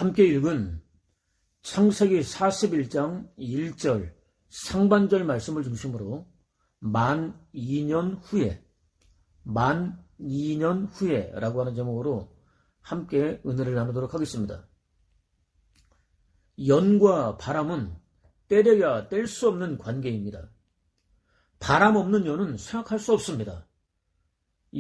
함께 읽은 창세기 41장 1절 상반절 말씀을 중심으로 만 2년 후에라고 하는 제목으로 함께 은혜를 나누도록 하겠습니다. 연과 바람은 때려야 뗄 수 없는 관계입니다. 바람 없는 연은 생각할 수 없습니다.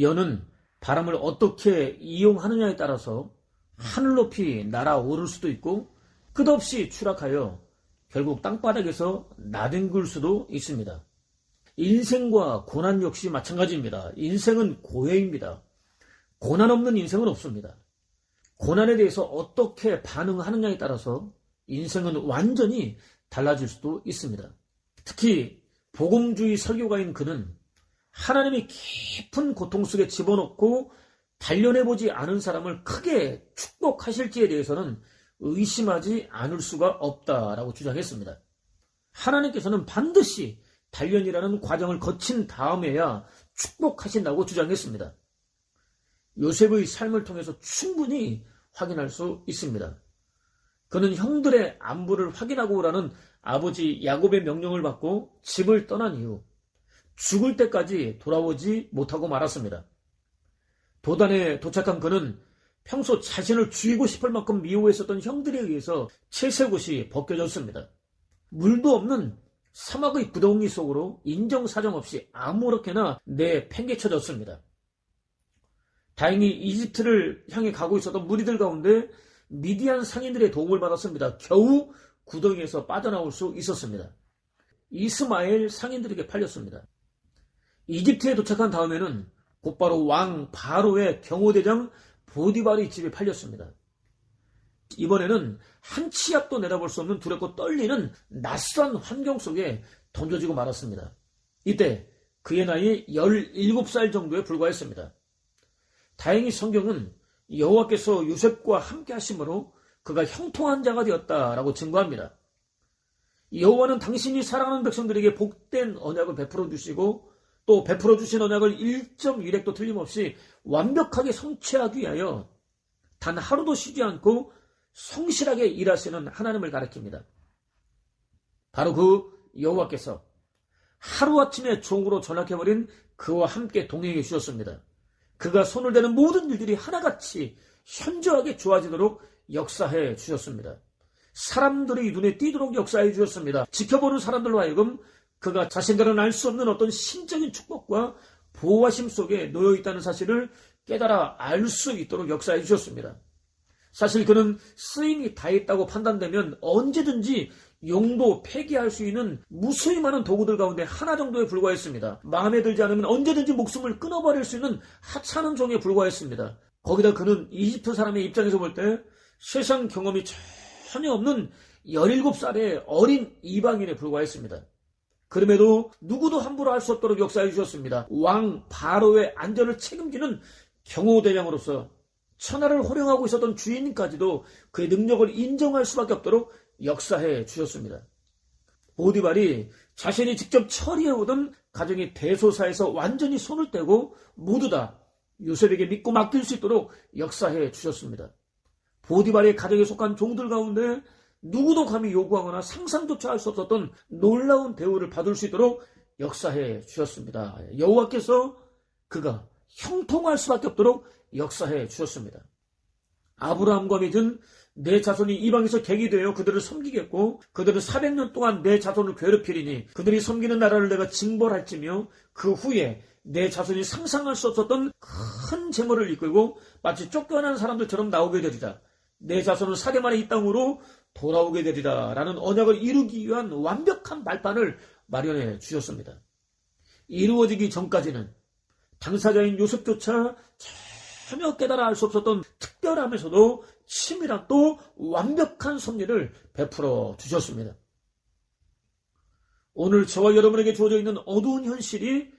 연은 바람을 어떻게 이용하느냐에 따라서 하늘 높이 날아오를 수도 있고 끝없이 추락하여 결국 땅바닥에서 나뒹굴 수도 있습니다. 인생과 고난 역시 마찬가지입니다. 인생은 고해입니다. 고난 없는 인생은 없습니다. 고난에 대해서 어떻게 반응하느냐에 따라서 인생은 완전히 달라질 수도 있습니다. 특히 복음주의 설교가인 그는 하나님이 깊은 고통 속에 집어넣고 단련해보지 않은 사람을 크게 축복하실지에 대해서는 의심하지 않을 수가 없다라고 주장했습니다. 하나님께서는 반드시 단련이라는 과정을 거친 다음에야 축복하신다고 주장했습니다. 요셉의 삶을 통해서 충분히 확인할 수 있습니다. 그는 형들의 안부를 확인하고 오라는 아버지 야곱의 명령을 받고 집을 떠난 이후 죽을 때까지 돌아오지 못하고 말았습니다. 도단에 도착한 그는 평소 자신을 죽이고 싶을 만큼 미워했었던 형들에 의해서 채색옷이 벗겨졌습니다. 물도 없는 사막의 구덩이 속으로 인정사정 없이 아무렇게나 내팽개쳐졌습니다. 다행히 이집트를 향해 가고 있었던 무리들 가운데 미디안 상인들의 도움을 받았습니다. 겨우 구덩이에서 빠져나올 수 있었습니다. 이스마엘 상인들에게 팔렸습니다. 이집트에 도착한 다음에는 곧바로 왕 바로의 경호대장 보디발의 집에 팔렸습니다. 이번에는 한 치 앞도 내다볼 수 없는 두렵고 떨리는 낯선 환경 속에 던져지고 말았습니다. 이때 그의 나이 17살 정도에 불과했습니다. 다행히 성경은 여호와께서 요셉과 함께 하심으로 그가 형통한 자가 되었다라고 증거합니다. 여호와는 당신이 사랑하는 백성들에게 복된 언약을 베풀어 주시고 또 베풀어 주신 언약을 1.1획도 틀림없이 완벽하게 성취하기 위하여 단 하루도 쉬지 않고 성실하게 일하시는 하나님을 가리킵니다. 바로 그 여호와께서 하루아침에 종으로 전락해버린 그와 함께 동행해 주셨습니다. 그가 손을 대는 모든 일들이 하나같이 현저하게 좋아지도록 역사해 주셨습니다. 사람들의 눈에 띄도록 역사해 주셨습니다. 지켜보는 사람들로 하여금 그가 자신들은 알 수 없는 어떤 신적인 축복과 보호하심 속에 놓여 있다는 사실을 깨달아 알 수 있도록 역사해 주셨습니다. 사실 그는 쓰임이 다했다고 판단되면 언제든지 용도 폐기할 수 있는 무수히 많은 도구들 가운데 하나 정도에 불과했습니다. 마음에 들지 않으면 언제든지 목숨을 끊어버릴 수 있는 하찮은 종에 불과했습니다. 거기다 그는 이집트 사람의 입장에서 볼 때 세상 경험이 전혀 없는 17살의 어린 이방인에 불과했습니다. 그럼에도 누구도 함부로 할 수 없도록 역사해 주셨습니다. 왕 바로의 안전을 책임지는 경호대장으로서 천하를 호령하고 있었던 주인까지도 그의 능력을 인정할 수밖에 없도록 역사해 주셨습니다. 보디발이 자신이 직접 처리해오던 가정의 대소사에서 완전히 손을 떼고 모두 다 요셉에게 믿고 맡길 수 있도록 역사해 주셨습니다. 보디발의 가정에 속한 종들 가운데 누구도 감히 요구하거나 상상조차 할 수 없었던 놀라운 대우를 받을 수 있도록 역사해 주셨습니다. 여호와께서 그가 형통할 수밖에 없도록 역사해 주셨습니다. 아브라함과 맺은 내 자손이 이방에서 객이 되어 그들을 섬기겠고 그들은 400년 동안 내 자손을 괴롭히리니 그들이 섬기는 나라를 내가 징벌할지며 그 후에 내 자손이 상상할 수 없었던 큰 재물을 이끌고 마치 쫓겨난 사람들처럼 나오게 되리라. 내 자손은 사대 만에 이 땅으로 돌아오게 되리라 라는 언약을 이루기 위한 완벽한 발판을 마련해 주셨습니다. 이루어지기 전까지는 당사자인 요셉조차 전혀 깨달아 알 수 없었던 특별함에서도 치밀한 또 완벽한 섭리를 베풀어 주셨습니다. 오늘 저와 여러분에게 주어져 있는 어두운 현실이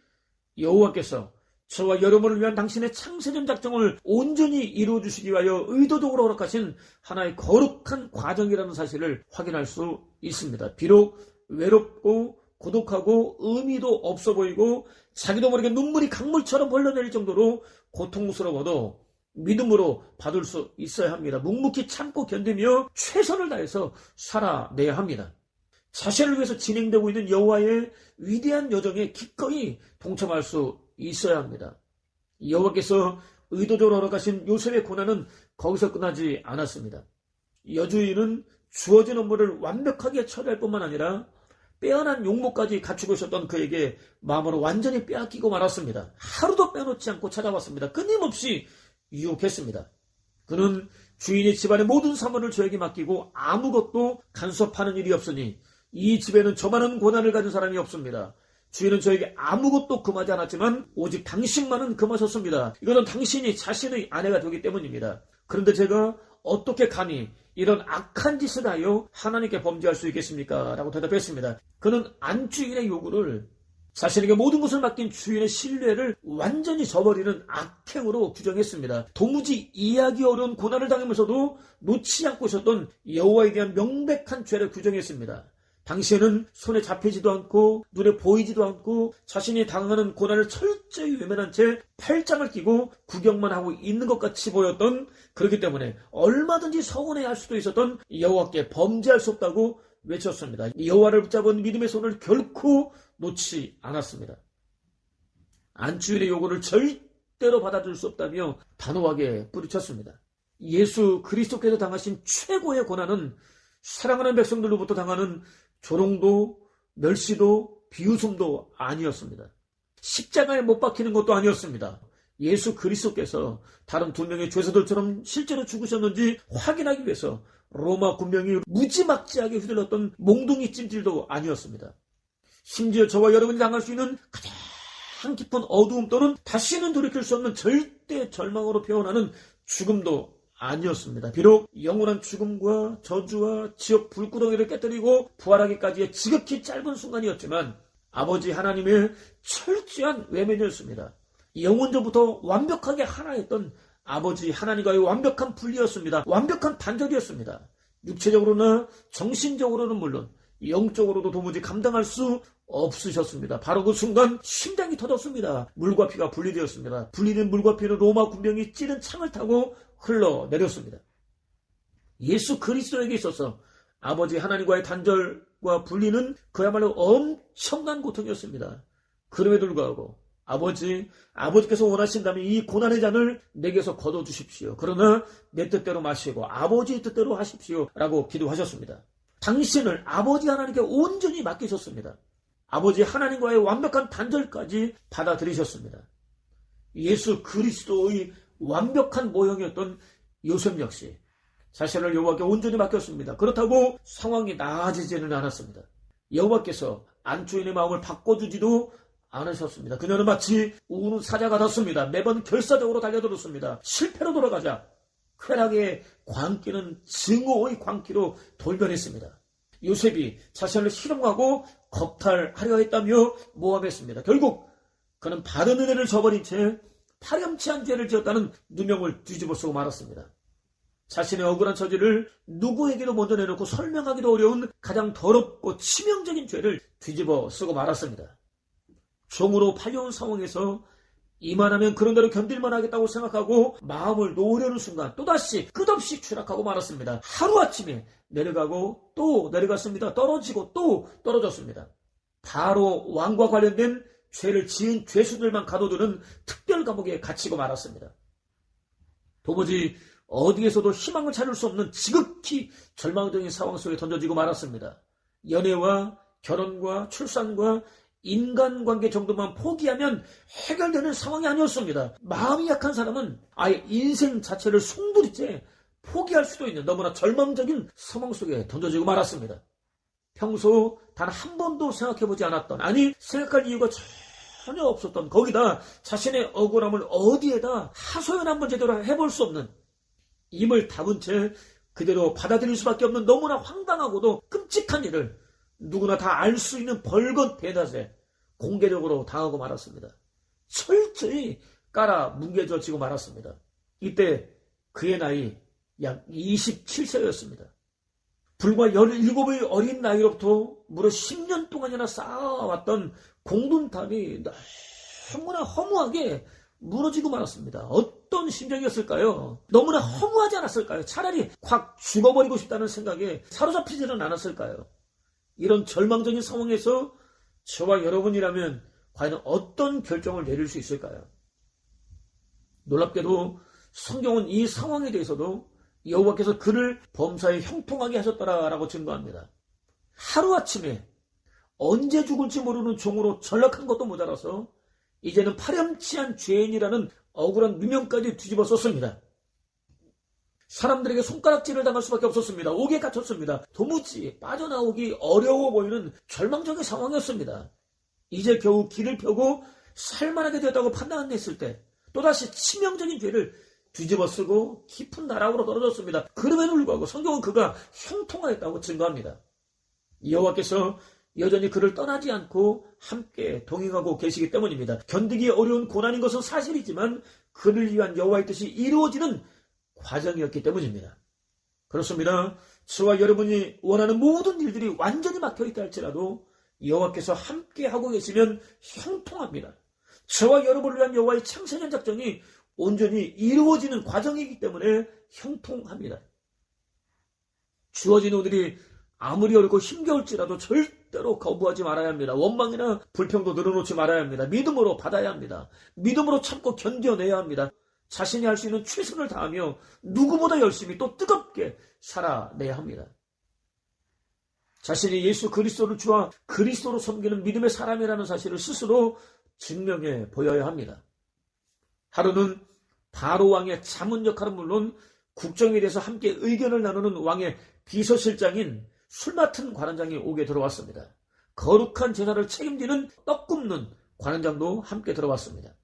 여호와께서 저와 여러분을 위한 당신의 창세전 작정을 온전히 이루어주시기 위하여 의도적으로 허락하신 하나의 거룩한 과정이라는 사실을 확인할 수 있습니다. 비록 외롭고 고독하고 의미도 없어 보이고 자기도 모르게 눈물이 강물처럼 흘러내릴 정도로 고통스러워도 믿음으로 받을 수 있어야 합니다. 묵묵히 참고 견디며 최선을 다해서 살아내야 합니다. 자신을 위해서 진행되고 있는 여호와의 위대한 여정에 기꺼이 동참할 수 있어야 합니다. 여호와께서 의도적으로 허락하신 요셉의 고난은 거기서 끝나지 않았습니다. 여주인은 주어진 업무를 완벽하게 처리할 뿐만 아니라 빼어난 용모까지 갖추고 있었던 그에게 마음으로 완전히 빼앗기고 말았습니다. 하루도 빼놓지 않고 찾아왔습니다. 끊임없이 유혹했습니다. 그는 주인이 집안의 모든 사물을 저에게 맡기고 아무것도 간섭하는 일이 없으니 이 집에는 저만한 고난을 가진 사람이 없습니다. 주인은 저에게 아무것도 금하지 않았지만 오직 당신만은 금하셨습니다. 이것은 당신이 자신의 아내가 되기 때문입니다. 그런데 제가 어떻게 감히 이런 악한 짓을 하여 하나님께 범죄할 수 있겠습니까? 라고 대답했습니다. 그는 안주인의 요구를 자신에게 모든 것을 맡긴 주인의 신뢰를 완전히 저버리는 악행으로 규정했습니다. 도무지 이해하기 어려운 고난을 당하면서도 놓지 않고 있었던 여호와에 대한 명백한 죄를 규정했습니다. 당시에는 손에 잡히지도 않고 눈에 보이지도 않고 자신이 당하는 고난을 철저히 외면한 채 팔짱을 끼고 구경만 하고 있는 것 같이 보였던, 그렇기 때문에 얼마든지 서운해할 수도 있었던 여호와께 범죄할 수 없다고 외쳤습니다. 여호와를 붙잡은 믿음의 손을 결코 놓지 않았습니다. 안주인의 요구를 절대로 받아줄 수 없다며 단호하게 뿌리쳤습니다. 예수 그리스도께서 당하신 최고의 고난은 사랑하는 백성들로부터 당하는 조롱도, 멸시도, 비웃음도 아니었습니다. 십자가에 못 박히는 것도 아니었습니다. 예수 그리스도께서 다른 두 명의 죄수들처럼 실제로 죽으셨는지 확인하기 위해서 로마 군병이 무지막지하게 휘둘렀던 몽둥이 찜질도 아니었습니다. 심지어 저와 여러분이 당할 수 있는 가장 깊은 어두움 또는 다시는 돌이킬 수 없는 절대 절망으로 표현하는 죽음도 아니었습니다. 비록 영원한 죽음과 저주와 지옥 불구덩이를 깨뜨리고 부활하기까지의 지극히 짧은 순간이었지만 아버지 하나님의 철저한 외면이었습니다. 영원전부터 완벽하게 하나였던 아버지 하나님과의 완벽한 분리였습니다. 완벽한 단절이었습니다. 육체적으로나 정신적으로는 물론 영적으로도 도무지 감당할 수 없으셨습니다. 바로 그 순간 심장이 터졌습니다. 물과 피가 분리되었습니다. 분리된 물과 피는 로마 군병이 찌른 창을 타고 흘러내렸습니다. 예수 그리스도에게 있어서 아버지 하나님과의 단절과 분리는 그야말로 엄청난 고통이었습니다. 그럼에도 불구하고 아버지께서 원하신다면 이 고난의 잔을 내게서 거둬주십시오. 그러나 내 뜻대로 마시고 아버지의 뜻대로 하십시오. 라고 기도하셨습니다. 당신을 아버지 하나님께 온전히 맡기셨습니다. 아버지 하나님과의 완벽한 단절까지 받아들이셨습니다. 예수 그리스도의 완벽한 모형이었던 요셉 역시 자신을 여호와께 온전히 맡겼습니다. 그렇다고 상황이 나아지지는 않았습니다. 여호와께서 안주인의 마음을 바꿔주지도 않으셨습니다. 그녀는 마치 우는 사자 같았습니다. 매번 결사적으로 달려들었습니다. 실패로 돌아가자 쾌락의 광기는 증오의 광기로 돌변했습니다. 요셉이 자신을 실험하고 겁탈하려 했다며 모함했습니다. 결국 그는 바른 은혜를 저버린 채 파렴치한 죄를 지었다는 누명을 뒤집어 쓰고 말았습니다. 자신의 억울한 처지를 누구에게도 먼저 내놓고 설명하기도 어려운 가장 더럽고 치명적인 죄를 뒤집어 쓰고 말았습니다. 종으로 팔려온 상황에서 이만하면 그런 대로 견딜만 하겠다고 생각하고 마음을 놓으려는 순간 또다시 끝없이 추락하고 말았습니다. 하루아침에 내려가고 또 내려갔습니다. 떨어지고 또 떨어졌습니다. 바로 왕과 관련된 죄를 지은 죄수들만 가둬두는 특별 감옥에 갇히고 말았습니다. 도무지 어디에서도 희망을 찾을 수 없는 지극히 절망적인 상황 속에 던져지고 말았습니다. 연애와 결혼과 출산과 인간관계 정도만 포기하면 해결되는 상황이 아니었습니다. 마음이 약한 사람은 아예 인생 자체를 송두리째 포기할 수도 있는 너무나 절망적인 상황 속에 던져지고 말았습니다. 평소 단 한 번도 생각해보지 않았던, 아니 생각할 이유가 전혀 없었던, 거기다 자신의 억울함을 어디에다 하소연 한번 제대로 해볼 수 없는, 입을 다문 채 그대로 받아들일 수밖에 없는 너무나 황당하고도 끔찍한 일을 누구나 다 알 수 있는 벌건 대낮에 공개적으로 당하고 말았습니다. 철저히 깔아 뭉개져지고 말았습니다. 이때 그의 나이 약 27세였습니다. 불과 17의 어린 나이로부터 무려 10년 동안이나 쌓아왔던 공든탑이 너무나 허무하게 무너지고 말았습니다. 어떤 심정이었을까요? 너무나 허무하지 않았을까요? 차라리 확 죽어버리고 싶다는 생각에 사로잡히지는 않았을까요? 이런 절망적인 상황에서 저와 여러분이라면 과연 어떤 결정을 내릴 수 있을까요? 놀랍게도 성경은 이 상황에 대해서도 여호와께서 그를 범사에 형통하게 하셨더라라고 증거합니다. 하루아침에 언제 죽을지 모르는 종으로 전락한 것도 모자라서 이제는 파렴치한 죄인이라는 억울한 누명까지 뒤집어 썼습니다. 사람들에게 손가락질을 당할 수밖에 없었습니다. 옥에 갇혔습니다. 도무지 빠져나오기 어려워 보이는 절망적인 상황이었습니다. 이제 겨우 길을 펴고 살만하게 되었다고 판단했을 때 또다시 치명적인 죄를 뒤집어 쓰고 깊은 나락으로 떨어졌습니다. 그럼에도 불구하고 성경은 그가 형통하였다고 증거합니다. 여호와께서 여전히 그를 떠나지 않고 함께 동행하고 계시기 때문입니다. 견디기 어려운 고난인 것은 사실이지만 그를 위한 여호와의 뜻이 이루어지는 과정이었기 때문입니다. 그렇습니다. 저와 여러분이 원하는 모든 일들이 완전히 막혀있다 할지라도 여호와께서 함께하고 계시면 형통합니다. 저와 여러분을 위한 여호와의 창세전 작정이 온전히 이루어지는 과정이기 때문에 형통합니다. 주어진 오늘이 아무리 어렵고 힘겨울지라도 절대로 거부하지 말아야 합니다. 원망이나 불평도 늘어놓지 말아야 합니다. 믿음으로 받아야 합니다. 믿음으로 참고 견뎌내야 합니다. 자신이 할 수 있는 최선을 다하며 누구보다 열심히 또 뜨겁게 살아내야 합니다. 자신이 예수 그리스도를 주와 그리스도로 섬기는 믿음의 사람이라는 사실을 스스로 증명해 보여야 합니다. 하루는 바로 왕의 자문 역할은 물론 국정에 대해서 함께 의견을 나누는 왕의 비서실장인 술 맡은 관원장이 옥에 들어왔습니다. 거룩한 제사를 책임지는 떡 굽는 관원장도 함께 들어왔습니다.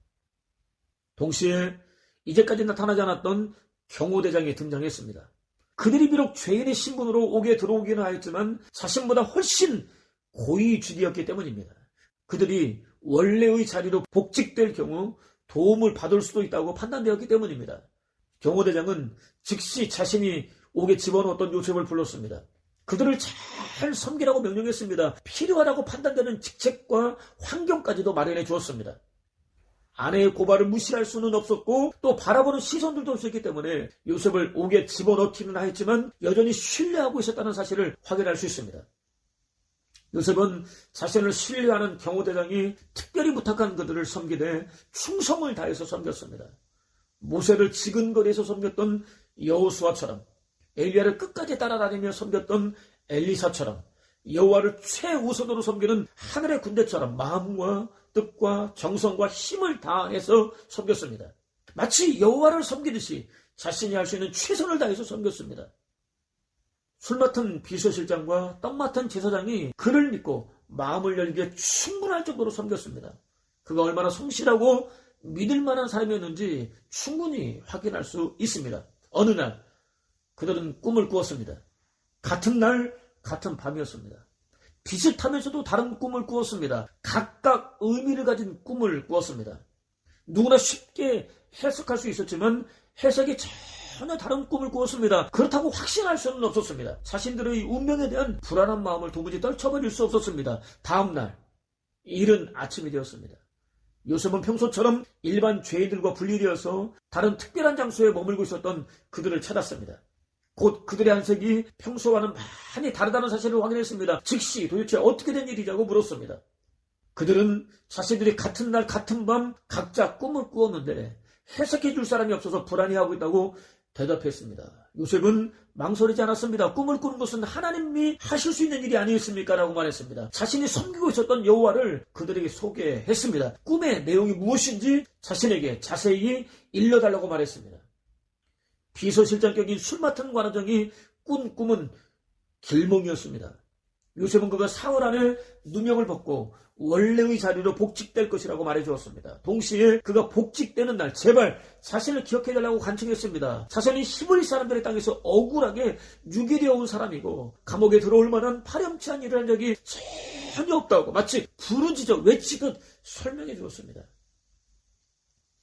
동시에 이제까지 나타나지 않았던 경호대장이 등장했습니다. 그들이 비록 죄인의 신분으로 옥에 들어오기는 하였지만 자신보다 훨씬 고위직이었기 때문입니다. 그들이 원래의 자리로 복직될 경우 도움을 받을 수도 있다고 판단되었기 때문입니다. 경호대장은 즉시 자신이 옥에 집어넣었던 요셉을 불렀습니다. 그들을 잘 섬기라고 명령했습니다. 필요하다고 판단되는 직책과 환경까지도 마련해 주었습니다. 아내의 고발을 무시할 수는 없었고 또 바라보는 시선들도 없었기 때문에 요셉을 옥에 집어넣기는 하였지만 여전히 신뢰하고 있었다는 사실을 확인할 수 있습니다. 요셉은 자신을 신뢰하는 경호대장이 특별히 부탁한 그들을 섬기되 충성을 다해서 섬겼습니다. 모세를 지근거리에서 섬겼던 여호수아처럼, 엘리야를 끝까지 따라다니며 섬겼던 엘리사처럼, 여호와를 최우선으로 섬기는 하늘의 군대처럼 마음과 뜻과 정성과 힘을 다해서 섬겼습니다. 마치 여호와를 섬기듯이 자신이 할 수 있는 최선을 다해서 섬겼습니다. 술 맡은 비서실장과 떡 맡은 제사장이 그를 믿고 마음을 열기에 충분할 정도로 섬겼습니다. 그가 얼마나 성실하고 믿을 만한 사람이었는지 충분히 확인할 수 있습니다. 어느 날 그들은 꿈을 꾸었습니다. 같은 날 같은 밤이었습니다. 비슷하면서도 다른 꿈을 꾸었습니다. 각각 의미를 가진 꿈을 꾸었습니다. 누구나 쉽게 해석할 수 있었지만 해석이 전혀 다른 꿈을 꾸었습니다. 그렇다고 확신할 수는 없었습니다. 자신들의 운명에 대한 불안한 마음을 도무지 떨쳐버릴 수 없었습니다. 다음 날 이른 아침이 되었습니다. 요셉은 평소처럼 일반 죄인들과 분리되어서 다른 특별한 장소에 머물고 있었던 그들을 찾았습니다. 곧 그들의 안색이 평소와는 많이 다르다는 사실을 확인했습니다. 즉시 도대체 어떻게 된 일이냐고 물었습니다. 그들은 자신들이 같은 날 같은 밤 각자 꿈을 꾸었는데 해석해 줄 사람이 없어서 불안해하고 있다고 대답했습니다. 요셉은 망설이지 않았습니다. 꿈을 꾸는 것은 하나님이 하실 수 있는 일이 아니었습니까? 라고 말했습니다. 자신이 섬기고 있었던 여호와를 그들에게 소개했습니다. 꿈의 내용이 무엇인지 자신에게 자세히 일러달라고 말했습니다. 비서실장격인 술 맡은 관원장이 꾼 꿈은 길몽이었습니다. 요셉은 그가 사흘 안에 누명을 벗고 원래의 자리로 복직될 것이라고 말해주었습니다. 동시에 그가 복직되는 날 제발 자신을 기억해달라고 간청했습니다. 자신이 히브리 사람들의 땅에서 억울하게 유기되어 온 사람이고 감옥에 들어올 만한 파렴치한 일을 한 적이 전혀 없다고 마치 부르짖어 외치듯 설명해 주었습니다.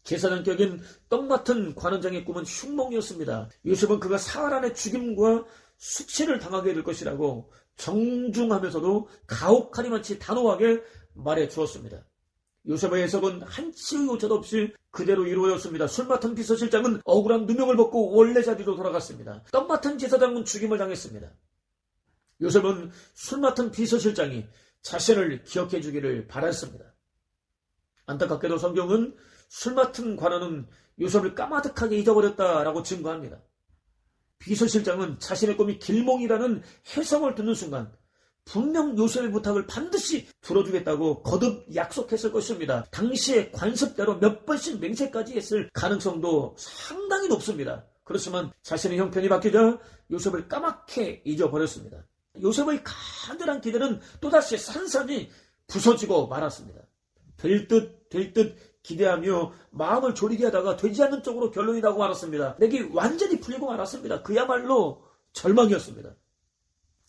제사장격인 떡 맡은 관원장의 꿈은 흉몽이었습니다. 요셉은 그가 사흘 안에 죽임과 수치를 당하게 될 것이라고 정중하면서도 가혹하리만치 단호하게 말해 주었습니다. 요셉의 해석은 한치의 오차도 없이 그대로 이루어졌습니다. 술 맡은 비서실장은 억울한 누명을 벗고 원래 자리로 돌아갔습니다. 떡 맡은 제사장은 죽임을 당했습니다. 요셉은 술 맡은 비서실장이 자신을 기억해 주기를 바랐습니다. 안타깝게도 성경은 술 맡은 관원은 요셉을 까마득하게 잊어버렸다라고 증거합니다. 비서실장은 자신의 꿈이 길몽이라는 해성을 듣는 순간 분명 요셉의 부탁을 반드시 들어주겠다고 거듭 약속했을 것입니다. 당시의 관습대로 몇 번씩 맹세까지 했을 가능성도 상당히 높습니다. 그렇지만 자신의 형편이 바뀌자 요셉을 까맣게 잊어버렸습니다. 요셉의 간절한 기대는 또다시 산산이 부서지고 말았습니다. 될 듯 기대하며 마음을 졸이게 하다가 되지 않는 쪽으로 결론이 나고 말았습니다. 내게 완전히 풀리고 말았습니다. 그야말로 절망이었습니다.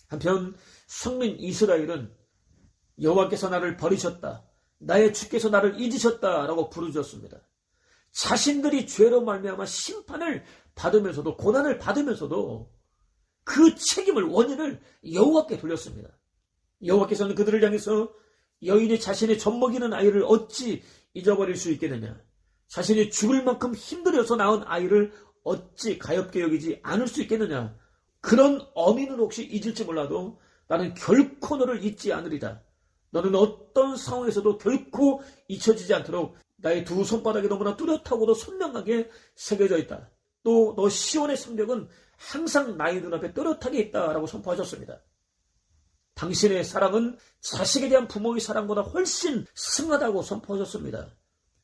한편 성민 이스라엘은 여호와께서 나를 버리셨다. 나의 주께서 나를 잊으셨다. 라고 부르짖었습니다. 자신들이 죄로 말미암아 심판을 받으면서도 고난을 받으면서도 그 책임을 원인을 여호와께 돌렸습니다. 여호와께서는 그들을 향해서 여인이 자신의 젖먹이는 아이를 어찌 잊어버릴 수 있겠느냐. 자신이 죽을 만큼 힘들어서 낳은 아이를 어찌 가엾게 여기지 않을 수 있겠느냐. 그런 어미는 혹시 잊을지 몰라도 나는 결코 너를 잊지 않으리다. 너는 어떤 상황에서도 결코 잊혀지지 않도록 나의 두 손바닥이 너무나 뚜렷하고도 선명하게 새겨져 있다. 또 너 시온의 성벽은 항상 나의 눈앞에 뚜렷하게 있다라고 선포하셨습니다. 당신의 사랑은 자식에 대한 부모의 사랑보다 훨씬 승하다고 선포하셨습니다.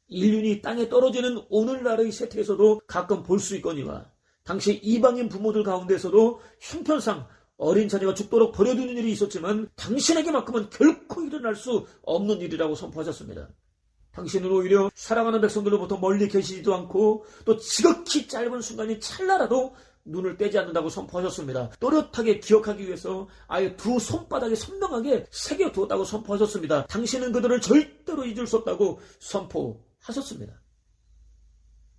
인륜이 땅에 떨어지는 오늘날의 세태에서도 가끔 볼 수 있거니와 당시 이방인 부모들 가운데서도 형편상 어린 자녀가 죽도록 버려두는 일이 있었지만 당신에게만큼은 결코 일어날 수 없는 일이라고 선포하셨습니다. 당신은 오히려 사랑하는 백성들로부터 멀리 계시지도 않고 또 지극히 짧은 순간이 찰나라도 눈을 떼지 않는다고 선포하셨습니다. 또렷하게 기억하기 위해서 아예 두 손바닥에 선명하게 새겨두었다고 선포하셨습니다. 당신은 그들을 절대로 잊을 수 없다고 선포하셨습니다.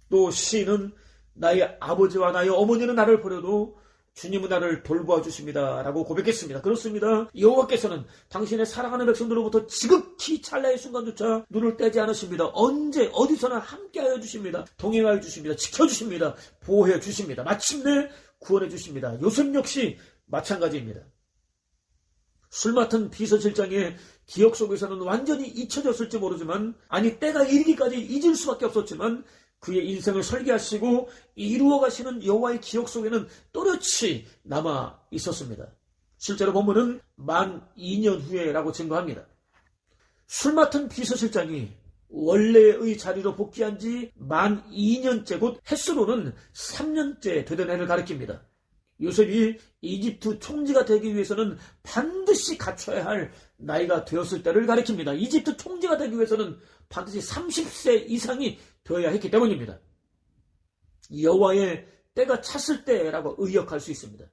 또 시인은 나의 아버지와 나의 어머니는 나를 버려도 주님은 나를 돌보아 주십니다. 라고 고백했습니다. 그렇습니다. 여호와께서는 당신의 사랑하는 백성들로부터 지극히 찰나의 순간조차 눈을 떼지 않으십니다. 언제 어디서나 함께하여 주십니다. 동행하여 주십니다. 지켜주십니다. 보호해 주십니다. 마침내 구원해 주십니다. 요셉 역시 마찬가지입니다. 술 맡은 비서실장의 기억 속에서는 완전히 잊혀졌을지 모르지만 때가 이르기까지 잊을 수밖에 없었지만 그의 인생을 설계하시고 이루어가시는 여호와의 기억 속에는 또렷이 남아 있었습니다. 실제로 본문은 만 2년 후에라고 증거합니다. 술 맡은 비서실장이 원래의 자리로 복귀한 지 만 2년째 곧 햇수로는 3년째 되던 해를 가리킵니다. 요셉이 이집트 총지가 되기 위해서는 반드시 갖춰야 할 나이가 되었을 때를 가리킵니다. 이집트 총지가 되기 위해서는 반드시 30세 이상이 되어야 했기 때문입니다. 여호와의 때가 찼을 때라고 의역할 수 있습니다.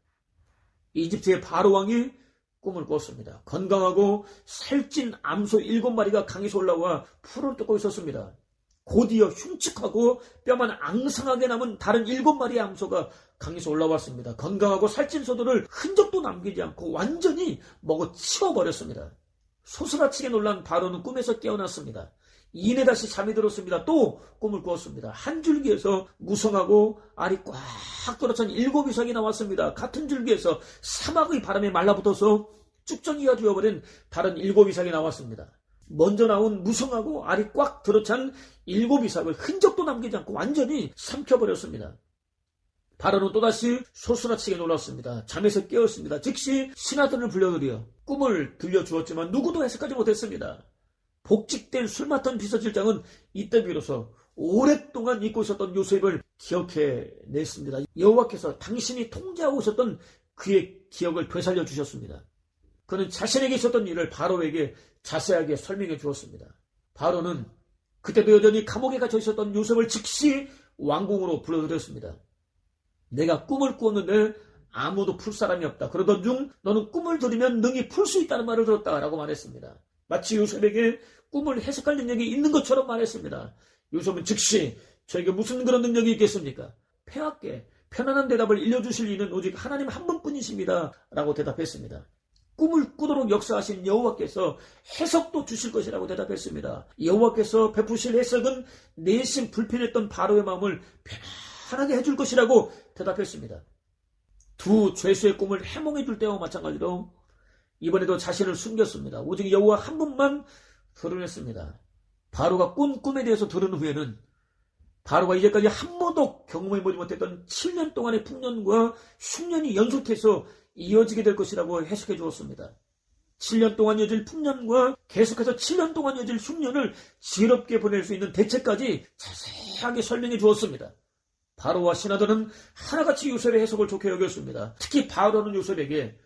이집트의 바로 왕이 꿈을 꾸었습니다. 건강하고 살찐 암소 7마리가 강에서 올라와 풀을 뜯고 있었습니다. 곧이어 흉측하고 뼈만 앙상하게 남은 다른 7마리의 암소가 강에서 올라왔습니다. 건강하고 살찐 소들을 흔적도 남기지 않고 완전히 먹어 치워버렸습니다. 소스라치게 놀란 바로는 꿈에서 깨어났습니다. 이내 다시 잠이 들었습니다. 또 꿈을 꾸었습니다. 한 줄기에서 무성하고 알이 꽉 들어찬 7이삭이 나왔습니다. 같은 줄기에서 사막의 바람에 말라붙어서 쭉정이가 되어버린 다른 7이삭이 나왔습니다. 먼저 나온 무성하고 알이 꽉 들어찬 7이삭을 흔적도 남기지 않고 완전히 삼켜버렸습니다. 바로는 또다시 소스라치게 놀랐습니다. 잠에서 깨었습니다. 즉시 신하들을 불러들여 꿈을 들려주었지만 누구도 해석하지 못했습니다. 복직된 술 맡은 비서실장은 이때 비로소 오랫동안 잊고 있었던 요셉을 기억해냈습니다. 여호와께서 당신이 통제하고 있었던 그의 기억을 되살려 주셨습니다. 그는 자신에게 있었던 일을 바로에게 자세하게 설명해 주었습니다. 바로는 그때도 여전히 감옥에 갇혀 있었던 요셉을 즉시 왕궁으로 불러들였습니다. 내가 꿈을 꾸었는데 아무도 풀 사람이 없다. 그러던 중 너는 꿈을 들으면 능히 풀 수 있다는 말을 들었다라고 말했습니다. 마치 요셉에게 꿈을 해석할 능력이 있는 것처럼 말했습니다. 요셉은 즉시 저에게 무슨 그런 능력이 있겠습니까? 폐하께 편안한 대답을 일러주실 이는 오직 하나님 한 분뿐이십니다. 라고 대답했습니다. 꿈을 꾸도록 역사하신 여호와께서 해석도 주실 것이라고 대답했습니다. 여호와께서 베푸실 해석은 내심 불편했던 바로의 마음을 편하게 해줄 것이라고 대답했습니다. 두 죄수의 꿈을 해몽해 줄 때와 마찬가지로 이번에도 자신을 숨겼습니다. 오직 여호와 한 분만 드러냈습니다. 바로가 꾼 꿈에 대해서 들은 후에는 바로가 이제까지 한 번도 경험해보지 못했던 7년 동안의 풍년과 흉년이 연속해서 이어지게 될 것이라고 해석해 주었습니다. 7년 동안 이어질 풍년과 계속해서 7년 동안 이어질 흉년을 지혜롭게 보낼 수 있는 대책까지 자세하게 설명해 주었습니다. 바로와 신하들은 하나같이 요셉의 해석을 좋게 여겼습니다. 특히 바로는 요셉에게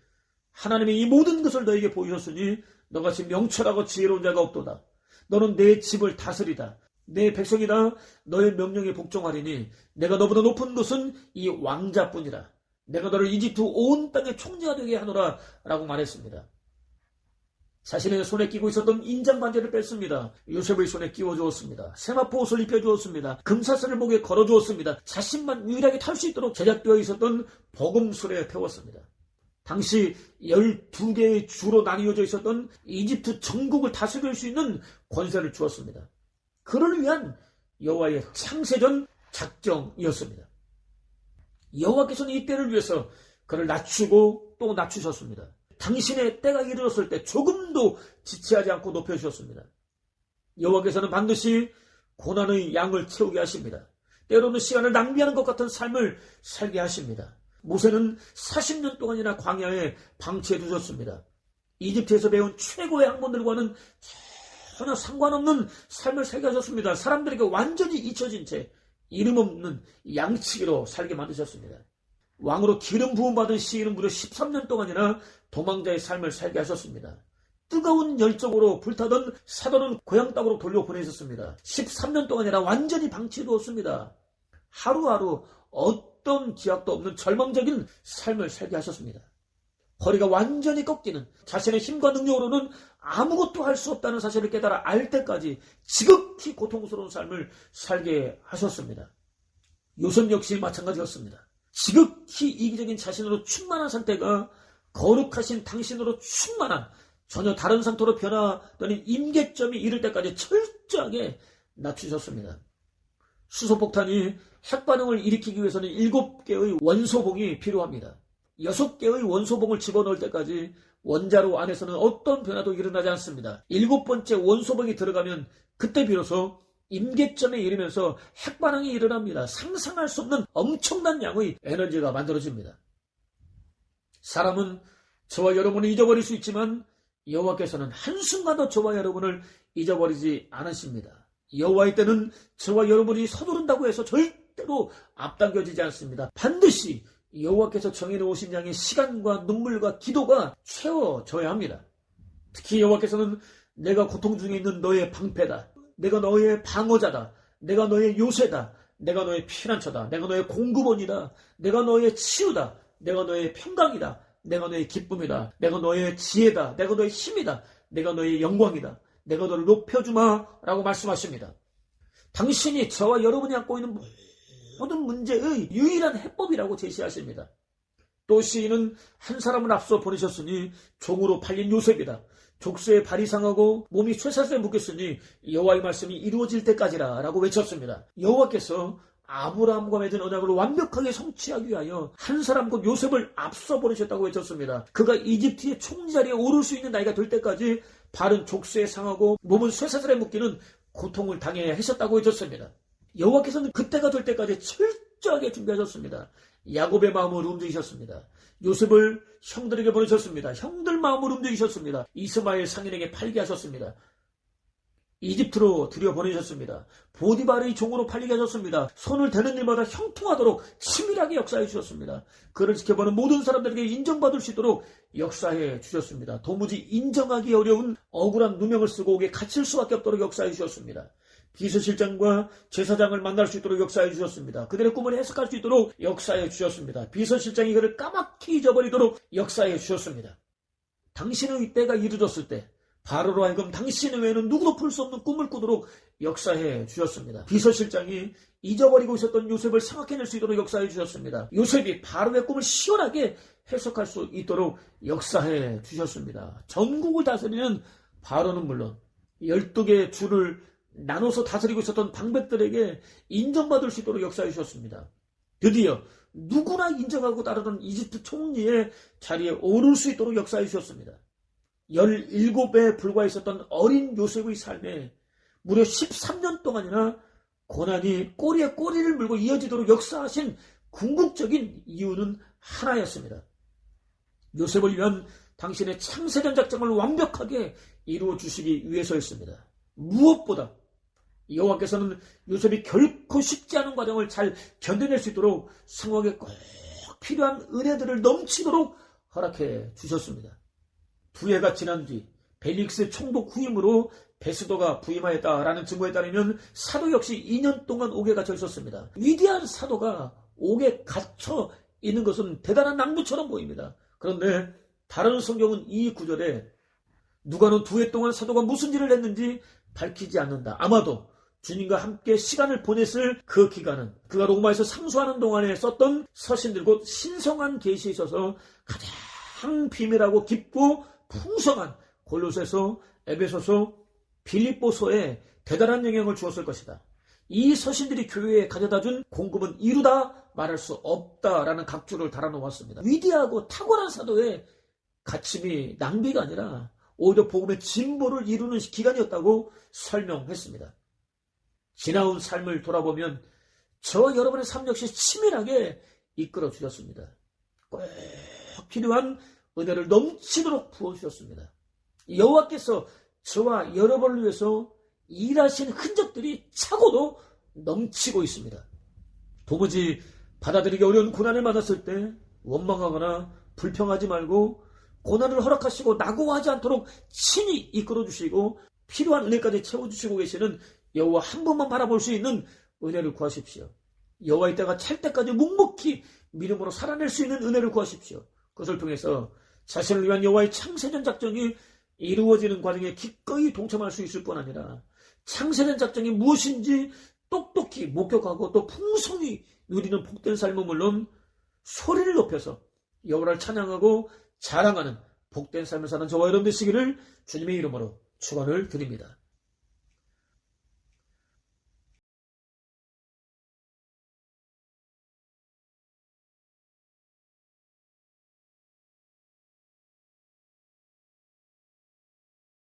하나님이 이 모든 것을 너에게 보이셨으니 너같이 명철하고 지혜로운 자가 없도다. 너는 내 집을 다스리다. 내 백성이다. 너의 명령에 복종하리니 내가 너보다 높은 것은 이 왕자뿐이라. 내가 너를 이집트 온 땅의 총리가 되게 하노라 라고 말했습니다. 자신의 손에 끼고 있었던 인장 반지를 뺐습니다. 요셉의 손에 끼워주었습니다. 세마포 옷을 입혀주었습니다. 금사슬을 목에 걸어주었습니다. 자신만 유일하게 탈 수 있도록 제작되어 있었던 버금술에 태웠습니다. 당시 12개의 주로 나뉘어져 있었던 이집트 전국을 다스릴 수 있는 권세를 주었습니다. 그를 위한 여호와의 창세전 작정이었습니다. 여호와께서는 이 때를 위해서 그를 낮추고 또 낮추셨습니다. 당신의 때가 이르렀을 때 조금도 지체하지 않고 높여주셨습니다. 여호와께서는 반드시 고난의 양을 채우게 하십니다. 때로는 시간을 낭비하는 것 같은 삶을 살게 하십니다. 모세는 40년 동안이나 광야에 방치해 두셨습니다. 이집트에서 배운 최고의 학문들과는 전혀 상관없는 삶을 살게 하셨습니다. 사람들에게 완전히 잊혀진 채 이름 없는 양치기로 살게 만드셨습니다. 왕으로 기름 부음받은 시인은 무려 13년 동안이나 도망자의 삶을 살게 하셨습니다. 뜨거운 열정으로 불타던 사도는 고향 땅으로 돌려보내셨습니다. 13년 동안이나 완전히 방치해 두었습니다. 하루하루 어떤 기약도 없는 절망적인 삶을 살게 하셨습니다. 허리가 완전히 꺾이는, 자신의 힘과 능력으로는 아무것도 할 수 없다는 사실을 깨달아 알 때까지 지극히 고통스러운 삶을 살게 하셨습니다. 요셉 역시 마찬가지였습니다. 지극히 이기적인 자신으로 충만한 상태가 거룩하신 당신으로 충만한, 전혀 다른 상태로 변화되는 임계점이 이를 때까지 철저하게 낮추셨습니다. 수소폭탄이 핵반응을 일으키기 위해서는 7개의 원소봉이 필요합니다. 6개의 원소봉을 집어넣을 때까지 원자로 안에서는 어떤 변화도 일어나지 않습니다. 7번째 원소봉이 들어가면 그때 비로소 임계점에 이르면서 핵반응이 일어납니다. 상상할 수 없는 엄청난 양의 에너지가 만들어집니다. 사람은 저와 여러분을 잊어버릴 수 있지만 여호와께서는 한순간도 저와 여러분을 잊어버리지 않으십니다. 여호와의 때는 저와 여러분이 서두른다고 해서 절대로 앞당겨지지 않습니다. 반드시 여호와께서 정해놓으신 양의 시간과 눈물과 기도가 채워져야 합니다. 특히 여호와께서는 내가 고통 중에 있는 너의 방패다. 내가 너의 방어자다. 내가 너의 요새다. 내가 너의 피난처다. 내가 너의 공급원이다. 내가 너의 치유다. 내가 너의 평강이다. 내가 너의 기쁨이다. 내가 너의 지혜다. 내가 너의 힘이다. 내가 너의 영광이다. 내가 너를 높여주마 라고 말씀하십니다. 당신이 저와 여러분이 안고 있는 모든 문제의 유일한 해법이라고 제시하십니다. 또 시인은 한 사람을 앞서 보내셨으니 종으로 팔린 요셉이다. 족쇄에 발이 상하고 몸이 쇠사슬에 묶였으니 여호와의 말씀이 이루어질 때까지라 라고 외쳤습니다. 여호와께서 아브라함과 맺은 언약을 완벽하게 성취하기 위하여 한 사람 곧 요셉을 앞서 보내셨다고 외쳤습니다. 그가 이집트의 총리 자리에 오를 수 있는 나이가 될 때까지 발은 족쇄에 상하고 몸은 쇠사슬에 묶이는 고통을 당해야 하셨다고 외쳤습니다. 여호와께서는 그때가 될 때까지 철저하게 준비하셨습니다. 야곱의 마음을 움직이셨습니다. 요셉을 형들에게 보내셨습니다. 형들 마음을 움직이셨습니다. 이스마엘 상인에게 팔게 하셨습니다. 이집트로 들여보내셨습니다. 보디발의 종으로 팔리게 하셨습니다. 손을 대는 일마다 형통하도록 치밀하게 역사해 주셨습니다. 그를 지켜보는 모든 사람들에게 인정받을 수 있도록 역사해 주셨습니다. 도무지 인정하기 어려운 억울한 누명을 쓰고 오게 갇힐 수밖에 없도록 역사해 주셨습니다. 비서실장과 제사장을 만날 수 있도록 역사해 주셨습니다. 그들의 꿈을 해석할 수 있도록 역사해 주셨습니다. 비서실장이 그를 까맣게 잊어버리도록 역사해 주셨습니다. 당신의 때가 이르렀을 때 바로로 하여금 당신 외에는 누구도 풀 수 없는 꿈을 꾸도록 역사해 주셨습니다. 비서실장이 잊어버리고 있었던 요셉을 생각해낼 수 있도록 역사해 주셨습니다. 요셉이 바로의 꿈을 시원하게 해석할 수 있도록 역사해 주셨습니다. 전국을 다스리는 바로는 물론 12개의 주를 나눠서 다스리고 있었던 방백들에게 인정받을 수 있도록 역사해 주셨습니다. 드디어 누구나 인정하고 따르던 이집트 총리의 자리에 오를 수 있도록 역사해 주셨습니다. 17에 불과했었던 어린 요셉의 삶에 무려 13년 동안이나 고난이 꼬리에 꼬리를 물고 이어지도록 역사하신 궁극적인 이유는 하나였습니다. 요셉을 위한 당신의 창세전 작정을 완벽하게 이루어 주시기 위해서였습니다. 무엇보다 여호와께서는 요셉이 결코 쉽지 않은 과정을 잘 견뎌낼 수 있도록 상황에 꼭 필요한 은혜들을 넘치도록 허락해 주셨습니다. 두 해가 지난 뒤 벨릭스의 총독 후임으로 베스도가 부임하였다라는 증거에 따르면 사도 역시 2년 동안 옥에 갇혀 있었습니다. 위대한 사도가 옥에 갇혀 있는 것은 대단한 낭부처럼 보입니다. 그런데 다른 성경은 이 구절에 누가는 2해 동안 사도가 무슨 일을 했는지 밝히지 않는다. 아마도 주님과 함께 시간을 보냈을 그 기간은 그가 로마에서 상수하는 동안에 썼던 서신들 곧 신성한 계시에 있어서 가장 비밀하고 깊고 풍성한 골로새서, 에베소서, 빌립보서에 대단한 영향을 주었을 것이다. 이 서신들이 교회에 가져다준 공급은 이루다 말할 수 없다라는 각주를 달아놓았습니다. 위대하고 탁월한 사도의 가침이 낭비가 아니라 오히려 복음의 진보를 이루는 기간이었다고 설명했습니다. 지나온 삶을 돌아보면 저와 여러분의 삶 역시 치밀하게 이끌어 주셨습니다. 꼭 필요한 은혜를 넘치도록 부어주셨습니다. 여호와께서 저와 여러분을 위해서 일하신 흔적들이 차고도 넘치고 있습니다. 도무지 받아들이기 어려운 고난을 만났을 때 원망하거나 불평하지 말고 고난을 허락하시고 낙오하지 않도록 친히 이끌어주시고 필요한 은혜까지 채워주시고 계시는 여호와 한 번만 바라볼 수 있는 은혜를 구하십시오. 여호와의 때가 찰 때까지 묵묵히 믿음으로 살아낼 수 있는 은혜를 구하십시오. 그것을 통해서 자신을 위한 여호와의 창세전 작정이 이루어지는 과정에 기꺼이 동참할 수 있을 뿐 아니라 창세전 작정이 무엇인지 똑똑히 목격하고 또 풍성히 누리는 복된 삶은 물론 소리를 높여서 여호와를 찬양하고 자랑하는 복된 삶을 사는 저와 여러분 되시기를 주님의 이름으로 축원을 드립니다.